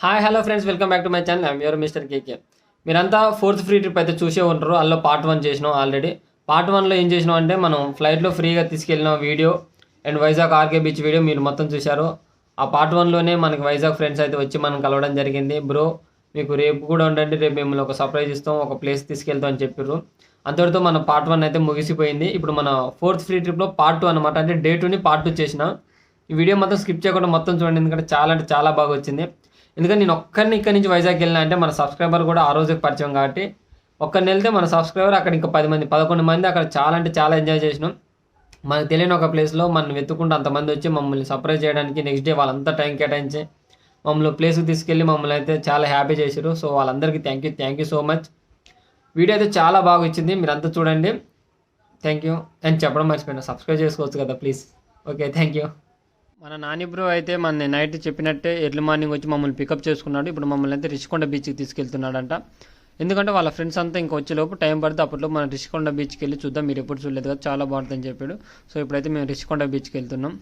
Hi hello friends, welcome back to my channel. I'm your mister KK. మీరంతా ఫోర్త్ free trip అయితే చూసే ఉంటారు. అందులో పార్ట్ 1 చేసినాం ఆల్రెడీ. పార్ట్ 1లో ఏం చేసినాం అంటే మనం ఫ్లైట్లో ఫ్రీగా తీసుకెళ్ళిన video and Vizag RK beach video మీరు మొత్తం చూశారు. ఆ పార్ట్ 1లోనే మనకి వైజాగ్ ఫ్రెండ్స్ అయితే వచ్చి మనం కలవడం జరిగింది. బ్రో మీకు రేపు కూడా ఉండండి, రేపు మిమ్మల్ని ఒక సర్ప్రైజ్ ఇస్తాం, ఒక ప్లేస్ తీసుకెళ్తాం అని చెప్పారు. అంతటితో మన పార్ట్ 1 అయితే ముగిసిపోయింది. ఇప్పుడు మన ఫోర్త్ ఫ్రీ ట్రిప్లో పార్ట్ 2 అనమాట. అంటే డే 2ని పార్ట్ 2 చేసిన. ఈ వీడియో మొత్తం స్కిప్ చేయకుండా మొత్తం చూడండి, ఎందుకంటే చాలా అంటే చాలా బాగా వచ్చింది. ఎందుకంటే నేను ఒక్కరిని ఇక్కడి నుంచి వైజాగ్ వెళ్ళినా అంటే మన సబ్స్క్రైబర్ కూడా ఆ రోజుకి పరిచయం కాబట్టి ఒక్కరిని వెళ్తే మన సబ్స్క్రైబర్ అక్కడ ఇంకా 10 మంది 11 మంది అక్కడ చాలా అంటే చాలా ఎంజాయ్ చేసినాం. మనకు తెలియని ఒక ప్లేస్లో మనం వెతుక్కుంటూ అంతమంది వచ్చి మమ్మల్ని సర్ప్రైజ్ చేయడానికి నెక్స్ట్ డే వాళ్ళంతా టైం కేటాయించి మమ్మల్ని ప్లేస్కి తీసుకెళ్ళి మమ్మల్ని అయితే చాలా హ్యాపీ చేశారు. సో వాళ్ళందరికీ thank you so much. Video అయితే చాలా బాగా వచ్చింది, మీరంతా చూడండి. Thank you. అని చెప్పడం మర్చిపోయినా, సబ్స్క్రైబ్ చేసుకోవచ్చు కదా ప్లీజ్. Okay, thank you. మన నాని బ్రో అయితే మన నైట్ చెప్పినట్టే ఎర్లీ మార్నింగ్ వచ్చి మమ్మల్ని పికప్ చేసుకున్నాడు. ఇప్పుడు మమ్మల్ని అయితే రిషికొండ బీచ్కి తీసుకెళ్తున్నాడంట. ఎందుకంటే వాళ్ళ ఫ్రెండ్స్ అంతా ఇంకా వచ్చేలోపు టైం పడితే అప్పట్లో మనం రిషికొండ బీచ్కి వెళ్ళి చూద్దాం, మీరు ఎప్పుడు చూడలేదు కదా, చాలా బాగుంటుందని చెప్పాడు. సో ఇప్పుడైతే మేము రిషికొండ బీచ్కి వెళ్తున్నాం.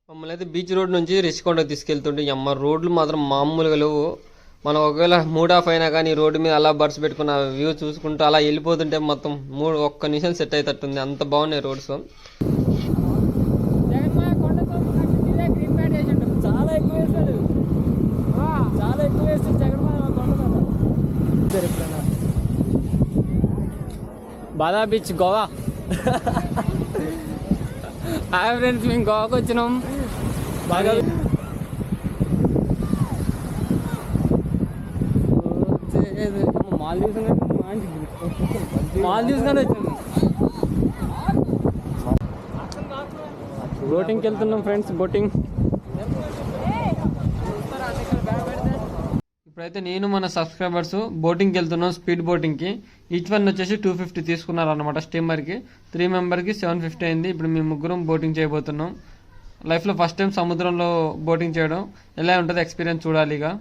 మమ్మల్ని అయితే బీచ్ రోడ్ నుంచి రిషికొండకి తీసుకెళ్తుంటే రోడ్లు మాత్రం మామూలుగా లేవు. మనం ఒకవేళ మూడ్ ఆఫ్ అయినా కానీ రోడ్డు మీద అలా బర్డ్స్ పెట్టుకున్న వ్యూ చూసుకుంటూ అలా వెళ్ళిపోతుంటే మొత్తం ఒక్క నిమిషం సెట్ అయ్యేటట్టుంది, అంత బాగున్నాయి రోడ్స్. బాదా బీచ్ గోవా. హాయ్ ఫ్రెండ్స్, మేము గోవాకి వచ్చినాం. బాగా మాల్దీవ్స్ కానీ వచ్చింది. బోటింగ్కి వెళ్తున్నాం ఫ్రెండ్స్, బోటింగ్. ఇప్పుడైతే నేను మన సబ్స్క్రైబర్స్ బోటింగ్కి వెళ్తున్నాం, స్పీడ్ బోటింగ్కి. ఈచ్ వన్ వచ్చేసి 250 తీసుకున్నారు అనమాట స్టీమర్కి. 3 మెంబర్కి 750 అయింది. ఇప్పుడు మేము ముగ్గురం బోటింగ్ చేయబోతున్నాం. లైఫ్లో ఫస్ట్ టైం సముద్రంలో బోటింగ్ చేయడం ఎలా ఉంటుంది ఎక్స్పీరియన్స్ చూడాలి ఇక.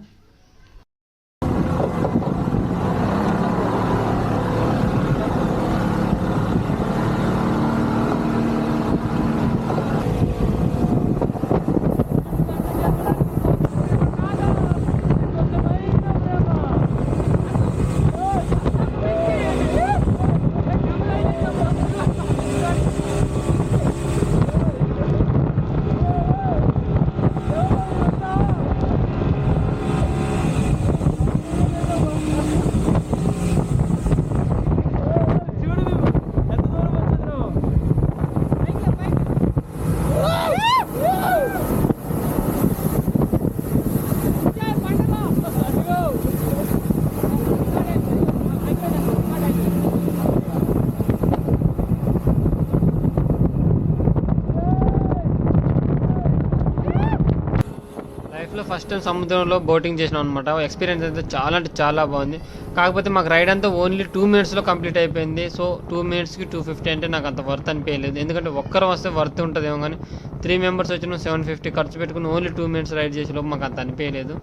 ఫస్ట్ టైం సముద్రంలో బోటింగ్ చేసినాం అనమాట. ఎక్స్పీరియన్స్ అయితే చాలా అంటే చాలా బాగుంది. కాకపోతే మాకు రైడ్ అంతా ఓన్లీ 2 మినిట్స్లో కంప్లీట్ అయిపోయింది. సో 2 మినిట్స్కి 250 అంటే నాకు అంత వర్త్ అనిపించలేదు. ఎందుకంటే ఒక్కరు వస్తే వర్త్ ఉంటుందేమో కానీ 3 మెంబర్స్ వచ్చిన 750 ఖర్చు పెట్టుకుని ఓన్లీ 2 మినిట్స్ రైడ్ చేసేలోపు మాకు అంత అనిపించలేదు.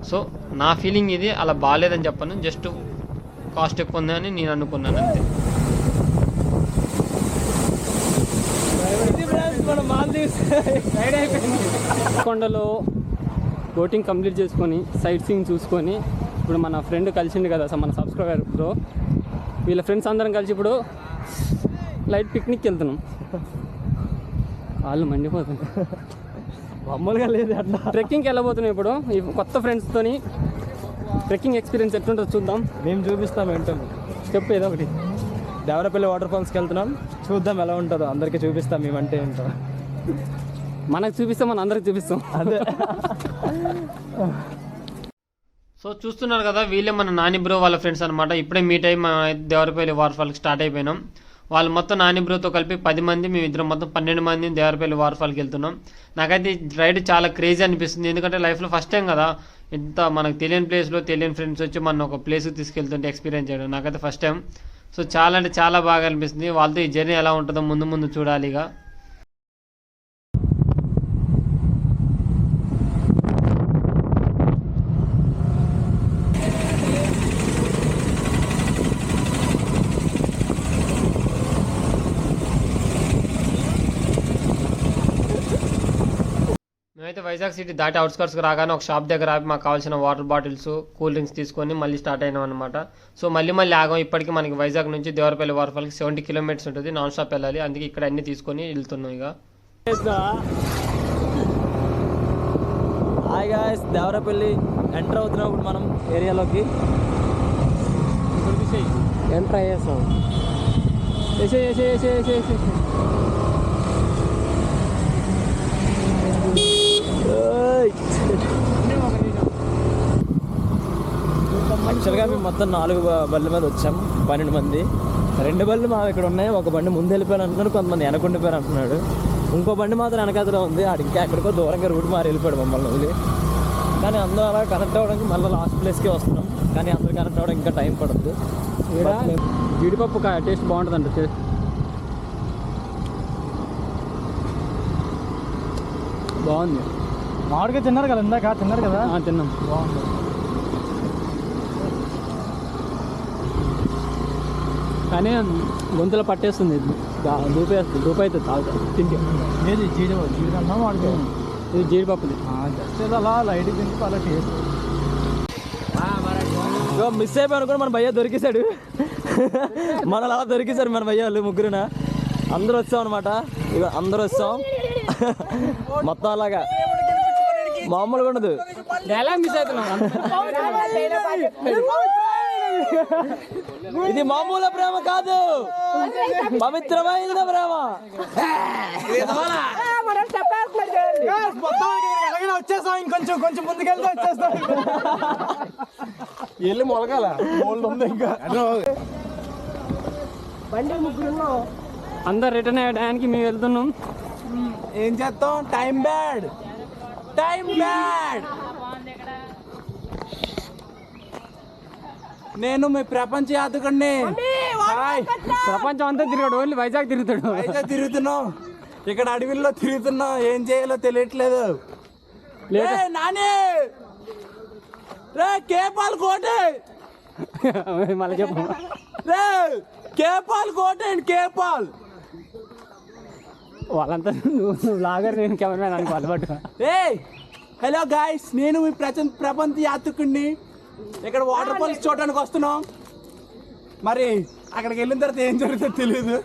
సో నా ఫీలింగ్ ఇది, అలా బాగాలేదని చెప్పను, జస్ట్ కాస్ట్ ఎక్కువ ఉందని నేను అనుకున్నాను అంతే. కొండలో బోటింగ్ కంప్లీట్ చేసుకొని సైట్ సీయింగ్ చూసుకొని ఇప్పుడు మన ఫ్రెండ్ కలిసిండు కదా మన సబ్స్క్రైబర్ బ్రో, వీళ్ళ ఫ్రెండ్స్ అందరం కలిసి ఇప్పుడు లైట్ పిక్నిక్కి వెళ్తున్నాం. వాళ్ళు మండిపోతుంది, మామూలుగా లేదు అట్లా. ట్రెక్కింగ్కి వెళ్ళబోతున్నాం ఇప్పుడు ఈ కొత్త ఫ్రెండ్స్తోని. ట్రెక్కింగ్ ఎక్స్పీరియన్స్ ఎట్లుంటుందో చూద్దాం, మేము చూపిస్తాం. ఏంటో చెప్పు ఏదో ఒకటి. దేవరపల్లి వాటర్ ఫాల్స్కి వెళ్తున్నాం, చూద్దాం ఎలా ఉంటుందో, అందరికీ చూపిస్తాం మేమంటే ఏంటో. మనకు చూపిస్తాం, మన అందరికి చూపిస్తాం అదే. సో చూస్తున్నారు కదా, వీళ్ళే మన నాని బ్రో వాళ్ళ ఫ్రెండ్స్ అనమాట. ఇప్పుడే మీట్ అయ్యి మన దేవరపల్లి వాటర్ ఫాల్కి స్టార్ట్ అయిపోయినాం. వాళ్ళు మొత్తం నాని బ్రోతో కలిపి 10 మంది, మేము ఇద్దరం మొత్తం 12 మంది దేవరపల్లి వాటర్ ఫాల్కి వెళ్తున్నాం. నాకైతే రైడ్ చాలా క్రేజీ అనిపిస్తుంది, ఎందుకంటే లైఫ్లో ఫస్ట్ టైం కదా ఇంత మనకు తెలియని ప్లేస్లో తెలియని ఫ్రెండ్స్ వచ్చి మన ఒక ప్లేస్కి తీసుకెళ్తుంటే ఎక్స్పీరియన్స్ చేయడం నాకైతే ఫస్ట్ టైం. సో చాలా అంటే చాలా బాగా అనిపిస్తుంది. వాళ్ళతో ఈ జర్నీ ఎలా ఉంటుందో ముందు ముందు చూడాలి ఇక. వైజాగ్ సిటీ దాటి అవుట్స్కర్ట్స్కి రాగానే ఒక షాప్ దగ్గర ఆపి మాకు కావాల్సిన వాటర్ బాటిల్స్ కూల్ డ్రింక్స్ తీసుకొని మళ్ళీ స్టార్ట్ అయినాం అనమాట. సో మళ్ళీ ఆగాం. ఇప్పటికీ మనకి వైజాగ్ నుంచి దేవరపల్లి వాటర్ఫాల్కి 70 కిలోమీటర్స్ ఉంటుంది, నాన్ స్టాప్ వెళ్ళాలి. అందుకే ఇక్కడ అన్ని తీసుకొని వెళ్తున్నాం. ఇక హాయ్ గాయ్స్, దేవరపల్లి ఎంటర్ అవుతున్నాం ఇప్పుడు మనం ఏరియాలోకి. ఎంటర్ అయ్యేసాం. యాక్చువల్గా మేము మొత్తం 4 బళ్ళ మీద వచ్చాం, 12 మంది. 2 బళ్ళు మా ఇక్కడ ఉన్నాయి. ఒక బండి ముందు వెళ్ళిపోయారు అంటున్నారు, కొంతమంది వెనకుండిపోయారు అంటున్నాడు. ఇంకో బండి మాత్రం వెనకాతలో ఉంది. ఆడు ఇంకా ఎక్కడికో దూరంగా రూట్ మారి వెళ్ళిపోయాడు మమ్మల్ని వదిలి. కానీ అందరూ అలా కనెక్ట్ అవ్వడానికి మళ్ళీ లాస్ట్ ప్లేస్కే వస్తున్నాం. కానీ అందరూ కనెక్ట్ అవ్వడానికి ఇంకా టైం పడుతుంది. జీడిపప్పు టేస్ట్ బాగుంటుందంట. బాగుంది. మామిడికాయ తిన్నారు కదా ఇందాక, తిన్నారు కదా? తిన్నాం. బాగుంది. కానీ గొంతులో పట్టేస్తుంది, దూపు అవుతుంది తాగుతా తింటే. ఏది జీడికన్నా మామిడికాయ? ఇది జీడిపప్పుది. జస్ట్ అలా లైట్ తింటే అలా టేస్ట్. మిస్ అయిపోయాను కూడా మన భయ్య దొరికేశాడు. మనలో అలా దొరికేశారు మన భయ్య వాళ్ళు ముగ్గురున. అందరూ వచ్చాం అనమాట. ఇక అందరూ వచ్చాం మొత్తం అలాగా. మామూలుగా ఉండదు. మిస్ అవుతున్నాం. ఇది మామూలు ప్రేమ కాదు, పవిత్రమైన ప్రేమ. వచ్చేస్తాం, ఇంకొంచెం ముందుకెళ్తే వచ్చేస్తాం. వెళ్ళి మొలగాల ఉంది ఇంకా. అందరు రిటర్న్ అయ్యే టైంకి మేము వెళ్తున్నాం. ఏం చేస్తాం? Time bad. నేను మీ ప్రపంచ యాత్రికుడిని. ప్రపంచం అంతా తిరిగాడు, ఓన్లీ వైజాగ్ తిరుగుతున్నాం. ఇక్కడ అడవిలో తిరుగుతున్నాం, ఏం చేయాలో తెలియట్లేదు. నాని రే కేపాల్ కోటే, మళ్ళీ చెప్పు. రే కేపాల్ కోటే, కేపాల్. వాళ్ళంతా నువ్వు లాగర్, నేను కెమెరా అనుకో అలవాటు. హలో గాయ్స్, నేను మీ ప్రపంచ యాత్రికుడిని. ఇక్కడ వాటర్ ఫాల్స్ చూడడానికి వస్తున్నాం. మరి అక్కడికి వెళ్ళిన తర్వాత ఏం జరుగుతుందో తెలియదు.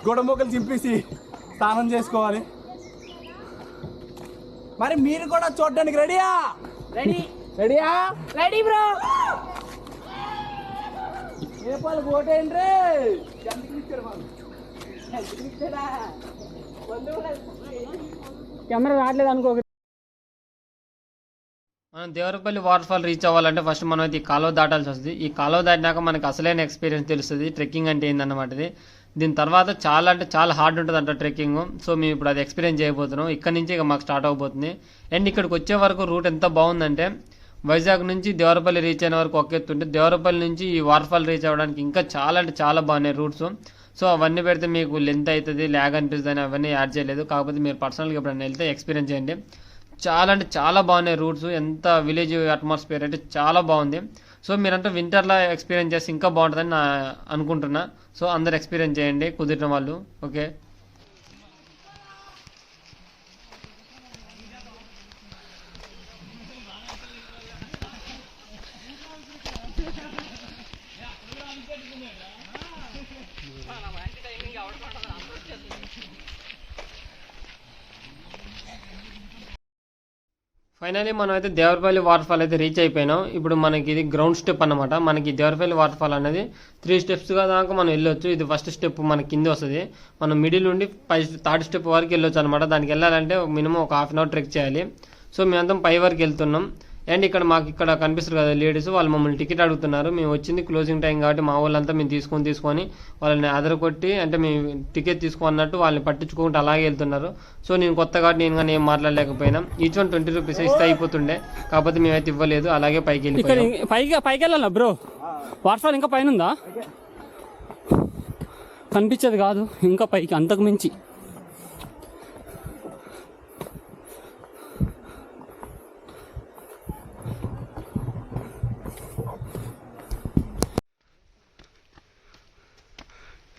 గుడమొక్కలు చింపేసి స్నానం చేసుకోవాలి. మరి మీరు కూడా చూడడానికి రెడీయా? Ready bro. నేపాల్ కోటేంట్రీ కెమెరా రావట్లేదు అనుకో. మనం దేవరపల్లి వాటర్ ఫాల్ రీచ్ అవ్వాలంటే ఫస్ట్ మనం అయితే ఈ కాలువ దాటాల్సి వస్తుంది. ఈ కాలువ దాటినాక మనకు అసలైన ఎక్స్పీరియన్స్ తెలుస్తుంది, ట్రెక్కింగ్ అంటే ఏందన్నమాట. ఇది దీని తర్వాత చాలా అంటే చాలా హార్డ్ ఉంటుంది అంట ట్రెక్కింగ్. సో మేము ఇప్పుడు అది ఎక్స్పీరియన్స్ చేయబోతున్నాం. ఇక్కడ నుంచి ఇక మాకు స్టార్ట్ అవబోతుంది. అండ్ ఇక్కడికి వచ్చే వరకు రూట్ ఎంత బాగుందంటే, వైజాగ్ నుంచి దేవరపల్లి రీచ్ అయిన వరకు ఒక ఎత్తు ఉంటే, దేవరపల్లి నుంచి ఈ వాటర్ ఫాల్ రీచ్ అవ్వడానికి ఇంకా చాలా అంటే చాలా బాగున్నాయి రూట్స్. సో అవన్నీ పెడితే మీకు లెంత్ అవుతుంది, ల్యాగ్ అనిపిస్తుంది అని అవన్నీ యాడ్ చేయలేదు. కాకపోతే మీరు పర్సనల్గా ఎప్పుడైనా వెళ్తే ఎక్స్పీరియన్స్ చేయండి. చాలా అంటే చాలా బాగున్నాయి రూట్స్. ఎంత విలేజ్ అట్మాస్ఫియర్ అంటే చాలా బాగుంది. సో మీరంతా వింటర్లో ఎక్స్పీరియన్స్ చేస్తే ఇంకా బాగుంటుందని నా అనుకుంటున్నా. సో అందరు ఎక్స్పీరియన్స్ చేయండి కుదిరిన వాళ్ళు. ఓకే, ఫైనలీ మనం అయితే దేవరపల్లి వాటర్ ఫాల్ అయితే రీచ్ అయిపోయినాం. ఇప్పుడు మనకి ఇది గ్రౌండ్ స్టెప్ అనమాట. మనకి దేవరపల్లి వాటర్ ఫాల్ అనేది 3 స్టెప్స్గా దాకా మనం వెళ్ళొచ్చు. ఇది ఫస్ట్ స్టెప్ మన కింద వస్తుంది. మనం మిడిల్ నుండి 3rd స్టెప్ వరకు వెళ్ళొచ్చు అనమాట. దానికి వెళ్ళాలంటే మినిమం ఒక 1/2 అవర్ ట్రెక్ చేయాలి. సో మేమంతా పై వరకు వెళ్తున్నాం. అండ్ ఇక్కడ మాకు ఇక్కడ కనిపిస్తారు కదా లేడీస్, వాళ్ళు మమ్మల్ని టికెట్ అడుగుతున్నారు. మేము వచ్చింది క్లోజింగ్ టైం కాబట్టి మా వాళ్ళంతా మేము తీసుకొని వాళ్ళని అదరకొట్టి, అంటే మేము టికెట్ తీసుకోన్నట్టు వాళ్ళని పట్టించుకుంటూ అలాగే వెళ్తున్నారు. సో నేను కొత్త కాబట్టి నేను కానీ ఏం మాట్లాడలేకపోయినా. ఈచ్ వన్ 20 రూపీస్ ఇస్తే అయిపోతుండే, కాకపోతే మేమైతే ఇవ్వలేదు. అలాగే పైకి వెళ్ళి పైకి వెళ్ళాలా బ్రో? వాటర్ ఫాల్ ఇంకా పైన ఉందా? కనిపించేది కాదు, ఇంకా పైకి అంతకు మించి.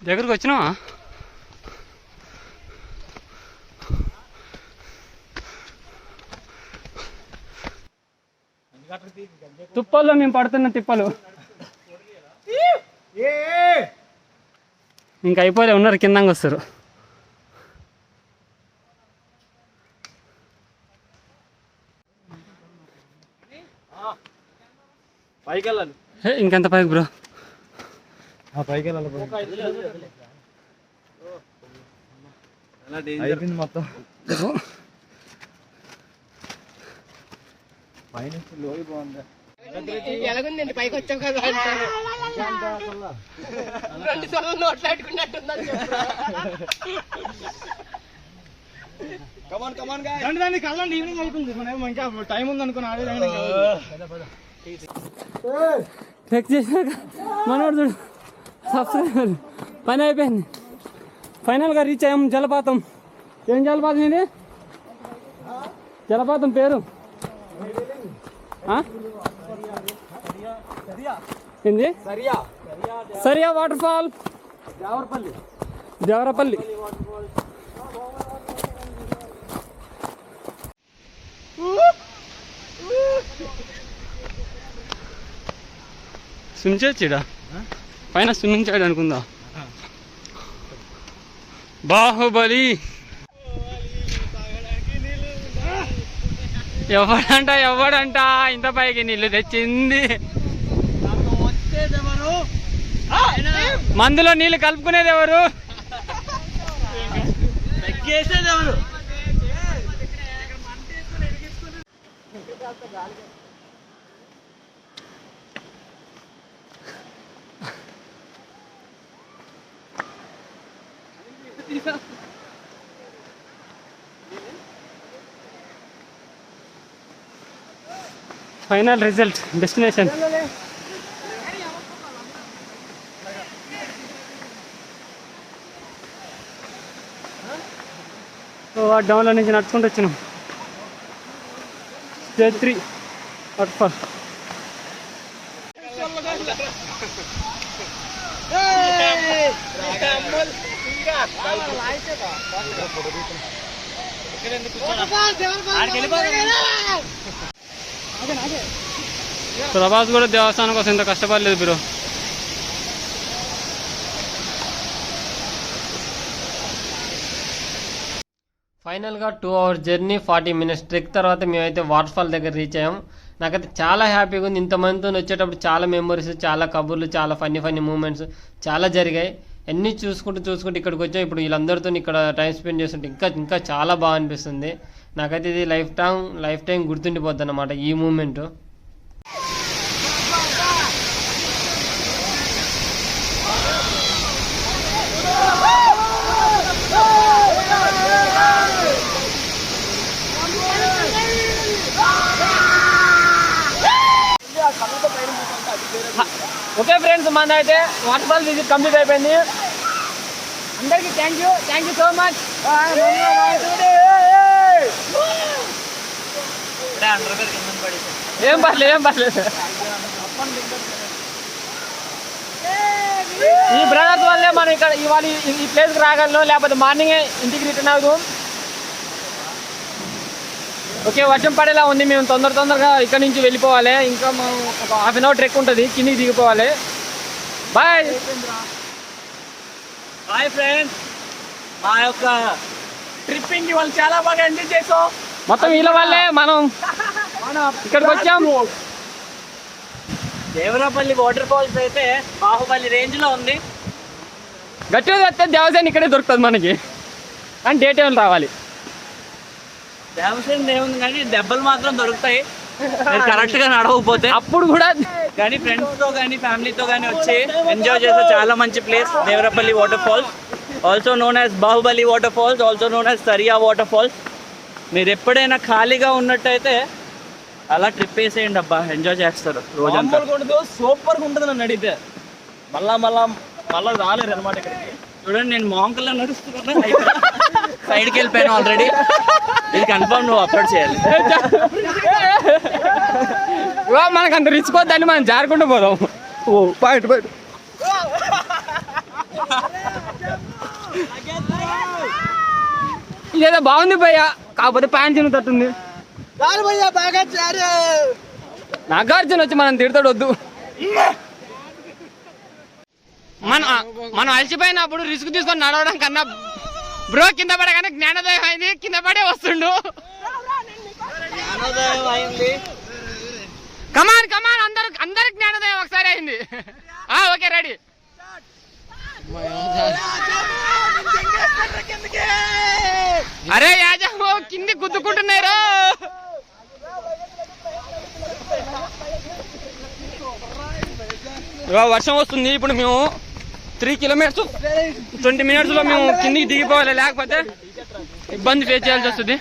దగ్గరకు వచ్చినావా? తుప్పల్లో మేము పడుతున్న తిప్పలు ఇంకా అయిపోలే ఉన్నారు కిందంగా వస్తారు. పైకి వెళ్ళాలి, ఇంకెంత పైకి బ్రో? పైకి వెళ్ళాలి అయిపోయింది మొత్తం. పైన లోయి బాగుంది. ఎలాగుందండి పైకి వచ్చాం కదా రెండు సొల్లు నోట్లాడుకున్నట్టుందని దాన్ని కళ్ళండి ఈవినింగ్ అవుతుంది, మనం ఇంకా టైం ఉంది అనుకుని చెక్ చేశాక మనోడు చూడు సబ్స్క్రైబర్ పని అయిపోయింది. ఫైనల్గా రీచ్ అయ్యాం. జలపాతం. ఏం జలపాతం ఇది? జలపాతం పేరు ఏంది? సరియా వాటర్ ఫాల్, దేవరపల్లి. స్విమ్ చేయొచ్చుడా పైన స్విమ్మింగ్ చేయడం అనుకుందా? బాహుబలి. ఎవడంట ఇంత పైకి నీళ్ళు తెచ్చింది? మందులో నీళ్ళు కలుపుకునేది ఎవరు? Final result, destination. డౌన్లో నుంచి నడుచుకుంటూ వచ్చినాం. Stage 3 waterfall. ప్రభాస్ కూడా దేవస్థానం కోసం ఇంత కష్టపడలేదు బ్రో. ఫైనల్గా 2 hours జర్నీ 40 minutes ట్రెక్ తర్వాత మేమైతే వాటర్ఫాల్ దగ్గర రీచ్ అయ్యాం. నాకైతే చాలా హ్యాపీగా ఉంది. ఇంతమందితో వచ్చేటప్పుడు చాలా మెమరీస్, చాలా కబుర్లు, చాలా ఫన్నీ మూమెంట్స్ చాలా జరిగాయి. అన్నీ చూసుకుంటూ ఇక్కడికి వచ్చాం. ఇప్పుడు వీళ్ళందరితో ఇక్కడ టైం స్పెండ్ చేస్తుంటే ఇంకా చాలా బాగా అనిపిస్తుంది. నాకైతే ఇది లైఫ్ టైం గుర్తుండిపోద్ది అన్నమాట ఈ మూమెంట్. ఓకే ఫ్రెండ్స్, మన అయితే వాటర్ఫాల్ విజిట్ కంప్లీట్ అయిపోయింది. అందరికీ థ్యాంక్ యూ సో మచ్. ఏం పర్లేదు. ఈ బ్రదర్స్ వల్లే మనం ఇక్కడ ఇవాళ ఈ ప్లేస్కి రాగలను, లేకపోతే మార్నింగే ఇంటికి రిటర్న్ అవుతాం. ఓకే, వర్షం పడేలా ఉంది. మేము తొందరగా ఇక్కడ నుంచి వెళ్ళిపోవాలి. ఇంకా మనం ఒక 1/2 hour ట్రెక్ ఉంటుంది, కిందికి దిగిపోవాలి. Bye friends. మా యొక్క ట్రిప్పింగ్ వాళ్ళు చాలా బాగా ఎంజాయ్ చేసాం. మొత్తం వీళ్ళ వల్లే మనం ఇక్కడికి వచ్చాం. దేవరపల్లి వాటర్ ఫాల్స్ అయితే బాహుబలి రేంజ్ లో ఉంది. గట్టిగా వస్తే దేవసేన ఇక్కడే దొరుకుతుంది మనకి, కానీ డే టైం రావాలి. దేవసేన ఏముంది కానీ దెబ్బలు మాత్రం దొరుకుతాయి కరెక్ట్ గా నడవకపోతే. అప్పుడు కూడా కానీ ఫ్రెండ్స్ తో కానీ ఫ్యామిలీతో కానీ వచ్చి ఎంజాయ్ చేసే చాలా మంచి place Devarapalli waterfalls, also known as Baahubali waterfalls, also known as Sariya waterfalls. మీరు ఎప్పుడైనా ఖాళీగా ఉన్నట్టయితే అలా ట్రిప్ వేసేయండి అబ్బా, ఎంజాయ్ చేస్తారు రోజంతా. సూపర్గా ఉంటుంది నన్ను అడిగితే. మళ్ళా రాలేరు అనమాట ఇక్కడికి. చూడండి, నేను మాంకల్లో నడుస్తున్నా, సైడ్కి వెళ్ళిపోయాను ఆల్రెడీ. ఇది కన్ఫర్మ్ నువ్వు అప్లోడ్ చేయాలి. మనకు అంత రిచ్ పోద్దని మనం జారుకుంటూ పోదాం. బయట ఇదేదో బాగుంది భయ్యా, కాకపోతే ప్యాంట్ చిన్న తట్టుంది. నాగార్జున వచ్చి మనం తిడతాడు వద్దు. మనం అలసిపోయినప్పుడు రిస్క్ తీసుకొని నడవడం కన్నా బ్రో కింద పడగానే జ్ఞానోదయం అయింది, కింద పడే వస్తుండు. కమాన్ కమాన్ అందరికి జ్ఞానోదయం ఒకసారి అయింది. Okay ready. అరే యాజమో కింది గుద్దుకుంటున్నారు. వర్షం వస్తుంది. ఇప్పుడు మేము 3 కిలోమీటర్స్ 20 మినిట్స్లో మేము కిందికి దిగిపోవాలి, లేకపోతే ఇబ్బంది ఫేస్ చేయాల్సి వస్తుంది.